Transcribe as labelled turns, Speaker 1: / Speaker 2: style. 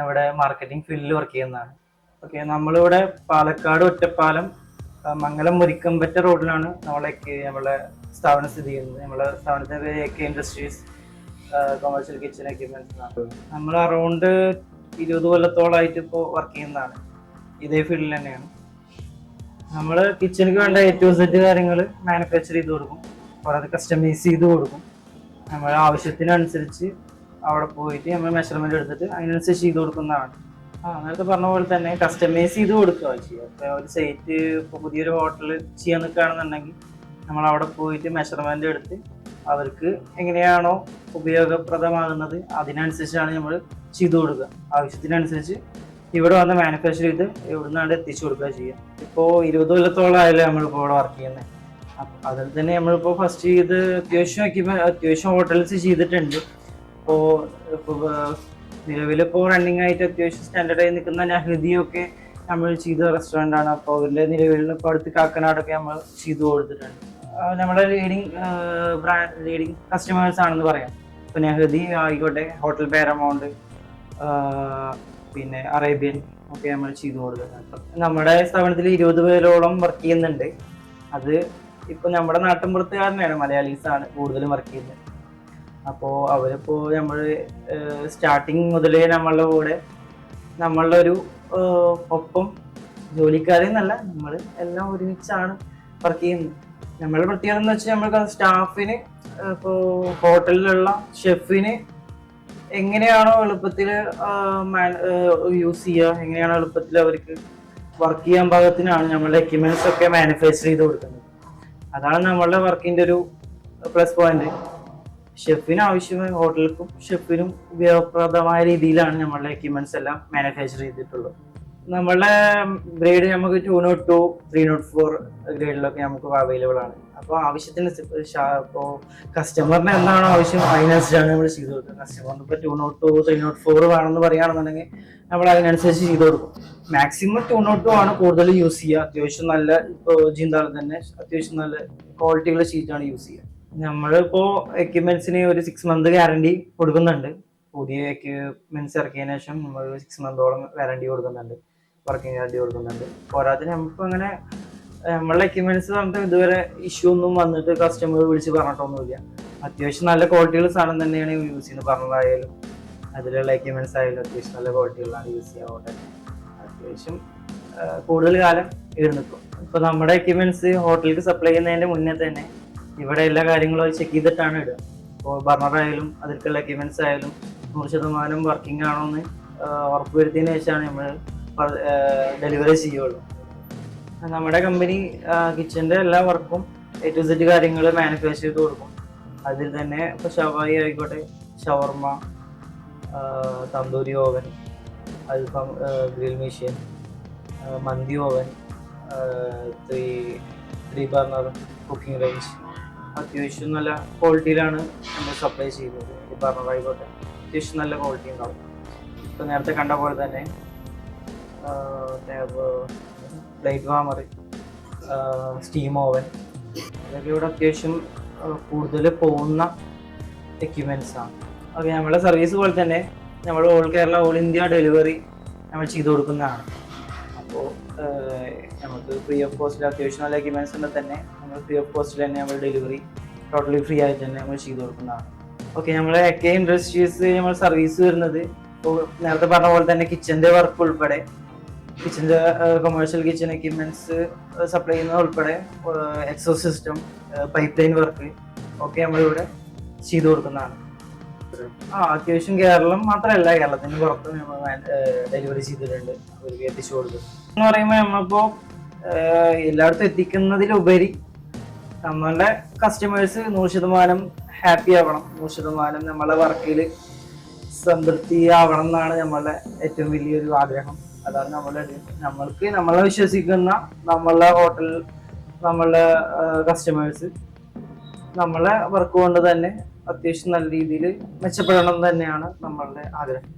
Speaker 1: ഇവിടെ മാർക്കറ്റിംഗ് ഫീൽഡിൽ വർക്ക് ചെയ്യുന്നതാണ്. ഓക്കെ, നമ്മളിവിടെ പാലക്കാട് ഒറ്റപ്പാലം മംഗലം മുരിക്കമ്പറ്റ റോഡിലാണ് നമ്മളെ സ്ഥാപനം സ്ഥിതി ചെയ്യുന്നത്. നമ്മളെ സ്ഥാപനത്തിന്റെ പേര് AK industries commercial kitchen equipments. നമ്മൾ അറൗണ്ട് 20 കൊല്ലത്തോളമായിട്ട് ഇപ്പോൾ വർക്ക് ചെയ്യുന്നതാണ്. ഇതേ ഫീൽഡിൽ തന്നെയാണ്. നമ്മൾ കിച്ചണിക്ക് വേണ്ട A to Z കാര്യങ്ങൾ മാനുഫാക്ചർ ചെയ്ത് കൊടുക്കും, അത് കസ്റ്റമൈസ് ചെയ്ത് കൊടുക്കും. നമ്മുടെ ആവശ്യത്തിനനുസരിച്ച് അവിടെ പോയിട്ട് നമ്മൾ മെഷർമെന്റ് എടുത്തിട്ട് അതിനനുസരിച്ച് ചെയ്ത് കൊടുക്കുന്നതാണ്. നേരത്തെ പറഞ്ഞ പോലെ തന്നെ കസ്റ്റമൈസ് ചെയ്ത് കൊടുക്കുക ചെയ്യുക. ഇപ്പോൾ ഒരു സൈറ്റ് ഇപ്പോൾ പുതിയൊരു ഹോട്ടൽ ചെയ്യാൻ നിൽക്കുകയാണെന്നുണ്ടെങ്കിൽ നമ്മൾ അവിടെ പോയിട്ട് മെഷർമെന്റ് എടുത്ത് അവർക്ക് എങ്ങനെയാണോ ഉപയോഗപ്രദമാകുന്നത് അതിനനുസരിച്ചാണ് നമ്മൾ ചെയ്തു കൊടുക്കുക. ആവശ്യത്തിനനുസരിച്ച് ഇവിടെ വന്ന് മാനുഫാക്ചർ ചെയ്ത് ഇവിടുന്നാണ്ട് എത്തിച്ചു കൊടുക്കുക ചെയ്യുക. ഇപ്പോൾ 20 കൊല്ലത്തോളമായാലും നമ്മളിപ്പോൾ ഇവിടെ വർക്ക് ചെയ്യുന്നത്. അതിൽ തന്നെ നമ്മളിപ്പോൾ ഫസ്റ്റ് ചെയ്ത് അത്യാവശ്യം ഹോട്ടൽസ് ചെയ്തിട്ടുണ്ട്. ഇപ്പോൾ നിലവിലിപ്പോൾ റണ്ണിങ് ആയിട്ട് അത്യാവശ്യം സ്റ്റാൻഡേർഡായി നിൽക്കുന്ന നഹ്ദിയൊക്കെ നമ്മൾ ചെയ്ത റെസ്റ്റോറൻ്റ് ആണ്. അപ്പോൾ അതിൻ്റെ നിലവിൽ ഇപ്പോൾ അടുത്ത് കാക്കനാടൊക്കെ നമ്മൾ ചെയ്തു കൊടുത്തിട്ടുണ്ട്. നമ്മുടെ ലീഡിങ് കസ്റ്റമേഴ്സ് ആണെന്ന് പറയാം. ഇപ്പോൾ നഹ്ദി ആയിക്കോട്ടെ, ഹോട്ടൽ പാരമൗണ്ട്, പിന്നെ അറേബ്യൻ ഒക്കെ നമ്മൾ ചെയ്തു കൊടുക്കുന്നുണ്ട്. നമ്മുടെ സ്ഥാപനത്തിൽ 20 പേരോളം വർക്ക് ചെയ്യുന്നുണ്ട്. അത് ഇപ്പോൾ നമ്മുടെ നാട്ടിൻപുറത്തുകാരനാണ്, മലയാളീസാണ് കൂടുതലും വർക്ക് ചെയ്യുന്നത്. അപ്പോൾ അവരിപ്പോൾ നമ്മൾ സ്റ്റാർട്ടിങ് മുതലേ നമ്മളുടെ കൂടെ നമ്മളുടെ ഒരു ഒപ്പം ജോലിക്കാരെന്നല്ല, നമ്മൾ എല്ലാം ഒരുമിച്ചാണ് വർക്ക് ചെയ്യുന്നത്. നമ്മളുടെ പ്രത്യേകത എന്ന് വെച്ചാൽ നമ്മൾ സ്റ്റാഫിന് ഇപ്പോൾ ഹോട്ടലിലുള്ള ഷെഫിന് എങ്ങനെയാണോ എളുപ്പത്തിൽ യൂസ് ചെയ്യുക, എങ്ങനെയാണോ എളുപ്പത്തിൽ അവർക്ക് വർക്ക് ചെയ്യാൻ പാകത്തിനാണ് നമ്മളുടെ എക്യുപ്മെന്റ്സ് ഒക്കെ മാനുഫാക്ചർ ചെയ്ത് കൊടുക്കുന്നത്. അതാണ് നമ്മളുടെ വർക്കിന്റെ ഒരു പ്ലസ് പോയിന്റ്. ഷെഫിന് ആവശ്യമായ ഹോട്ടലിനും ഷെഫിനും ഉപയോഗപ്രദമായ രീതിയിലാണ് നമ്മളുടെ എക്യുപ്മെന്റ്സ് എല്ലാം മാനുഫാക്ചർ ചെയ്തിട്ടുള്ളത്. നമ്മളുടെ ഗ്രേഡ് നമുക്ക് 202, 304 ഗ്രേഡിലൊക്കെ നമുക്ക് അവൈലബിൾ ആണ്. അപ്പോൾ ആവശ്യത്തിന് ഇപ്പോൾ കസ്റ്റമറിന് എന്താണോ ആവശ്യം അതിനനുസരിച്ചാണ് നമ്മൾ ചെയ്ത് കൊടുക്കുക. കസ്റ്റമറിന് ഇപ്പോൾ 202, 304 വേണമെന്ന് പറയുകയാണെന്നുണ്ടെങ്കിൽ നമ്മൾ അതിനനുസരിച്ച് ചെയ്ത് കൊടുക്കും. മാക്സിമം 202 ആണ് കൂടുതൽ യൂസ് ചെയ്യുക. അത്യാവശ്യം നല്ല ഇപ്പോൾ ജിന്താൾ തന്നെ അത്യാവശ്യം നല്ല ക്വാളിറ്റിയുള്ള ഷീറ്റാണ് യൂസ് ചെയ്യുക. നമ്മളിപ്പോൾ എക്യുപ്മെന്റ്സിന് ഒരു 6 month ഗ്യാരണ്ടി കൊടുക്കുന്നുണ്ട്. പുതിയ എക്യുപ്മെന്റ്സ് ഇറക്കിയതിനു ശേഷം നമ്മൾ 6 monthോളം വാറണ്ടി കൊടുക്കുന്നുണ്ട്, വർക്കിംഗ് ഗ്യാരണ്ടി കൊടുക്കുന്നുണ്ട്. പോരാത്തിന് നമുക്ക് അങ്ങനെ നമ്മളുടെ എക്യുപ്മെന്റ്സ് പറഞ്ഞിട്ട് ഇതുവരെ ഇഷ്യൂ ഒന്നും വന്നിട്ട് കസ്റ്റമർ വിളിച്ച് പറഞ്ഞിട്ടൊന്നുമില്ല. അത്യാവശ്യം നല്ല ക്വാളിറ്റിയുള്ള സാധനം തന്നെയാണ് യൂസ് ചെയ്യുന്നത്. പറഞ്ഞതായാലും അതിലുള്ള എക്യുപ്മെന്റ്സ് ആയാലും അത്യാവശ്യം നല്ല ക്വാളിറ്റികളാണ് യൂസ് ചെയ്യാൻ. അത്യാവശ്യം കൂടുതൽ കാലം നിൽക്കും. ഇപ്പോൾ നമ്മുടെ എക്യുപ്മെന്റ്സ് ഹോട്ടലിലേക്ക് സപ്ലൈ ചെയ്യുന്നതിന്റെ മുന്നേ തന്നെ ഇവിടെ എല്ലാ കാര്യങ്ങളും ചെക്ക് ചെയ്തിട്ടാണ് ഇടുക. ഇപ്പോൾ ബർണറായാലും അതിലേക്കുള്ള എക്യുപ്മെന്റ്സ് ആയാലും 100% വർക്കിംഗ് ആണോ എന്ന് ഉറപ്പുവരുത്തിയതിനു ശേഷമാണ് നമ്മൾ ഡെലിവറി ചെയ്യുള്ളൂ. നമ്മുടെ കമ്പനി കിച്ചൻ്റെ എല്ലാ വർക്കും A to Z കാര്യങ്ങൾ മാനുഫാക്ചർ ചെയ്ത് കൊടുക്കും. അതിൽ തന്നെ ഇപ്പോൾ ഷവായി ആയിക്കോട്ടെ, ഷവർമ, തന്തൂരി ഓവൻ, അൽഫാം ഗ്രിൽ മെഷീൻ, മന്തി ഓവൻ, 3 ബർണർ കുക്കിംഗ് റേഞ്ച് അത്യാവശ്യം നല്ല ക്വാളിറ്റിയിലാണ് നമ്മൾ സപ്ലൈ ചെയ്യുന്നത്. ഈ ബർണർ ആയിക്കോട്ടെ അത്യാവശ്യം നല്ല ക്വാളിറ്റി ഉണ്ടാവും. ഇപ്പോൾ നേരത്തെ കണ്ട പോലെ തന്നെ പ്ലേറ്റ് വാമർ, സ്റ്റീം ഓവൻ, അതൊക്കെ ഇവിടെ അത്യാവശ്യം കൂടുതൽ പോകുന്ന എക്യുപ്മെന്റ്സ് ആണ്. ഓക്കെ, നമ്മുടെ സർവീസ് പോലെ തന്നെ നമ്മൾ all Kerala, all India delivery നമ്മൾ ചെയ്തു കൊടുക്കുന്നതാണ്. അപ്പോൾ നമുക്ക് ഫ്രീ ഓഫ് കോസ്റ്റിൽ അത്യാവശ്യം നല്ല എക്യുപ്മെന്റ്സ് ഉണ്ടെങ്കിൽ തന്നെ നമ്മൾ ഫ്രീ ഓഫ് കോസ്റ്റിൽ തന്നെ നമ്മൾ ഡെലിവറി ടോട്ടലി ഫ്രീ ആയിട്ട് തന്നെ നമ്മൾ ചെയ്തു കൊടുക്കുന്നതാണ്. ഓക്കെ, നമ്മൾ AK ഇൻഡസ്ട്രീസ് നമ്മൾ സർവീസ് വരുന്നത് ഇപ്പോൾ നേരത്തെ പറഞ്ഞ പോലെ തന്നെ കിച്ചൻ്റെ വർക്ക് ഉൾപ്പെടെ, കിച്ചൻ്റെ കൊമേഴ്ഷ്യൽ കിച്ചൺ എക്യുപ്മെന്റ്സ് സപ്ലൈ ചെയ്യുന്നത് ഉൾപ്പെടെ എക്സോ സിസ്റ്റം, പൈപ്പ് ലൈൻ വർക്ക് ഒക്കെ നമ്മളിവിടെ ചെയ്തു കൊടുക്കുന്നതാണ്. അത്യാവശ്യം കേരളം മാത്രമല്ല, കേരളത്തിന് പുറത്ത് നമ്മൾ ഡെലിവറി ചെയ്തിട്ടുണ്ട്, അവർക്ക് എത്തിച്ചു കൊടുക്കും. എന്ന് പറയുമ്പോൾ നമ്മളിപ്പോൾ എല്ലായിടത്തും എത്തിക്കുന്നതിലുപരി നമ്മളുടെ കസ്റ്റമേഴ്സ് 100% ഹാപ്പി ആവണം, 100% നമ്മളെ വർക്കിൽ സംതൃപ്തി ആവണം എന്നാണ് നമ്മളുടെ ഏറ്റവും വലിയൊരു ആഗ്രഹം. അതാണ് നമ്മളെ വിശ്വസിക്കുന്ന നമ്മളുടെ ഹോട്ടൽ, നമ്മളുടെ കസ്റ്റമേഴ്സ് നമ്മളെ വർക്ക് കൊണ്ട് തന്നെ അത്യാവശ്യം നല്ല രീതിയിൽ മെച്ചപ്പെടണം തന്നെയാണ് നമ്മളുടെ ആഗ്രഹം.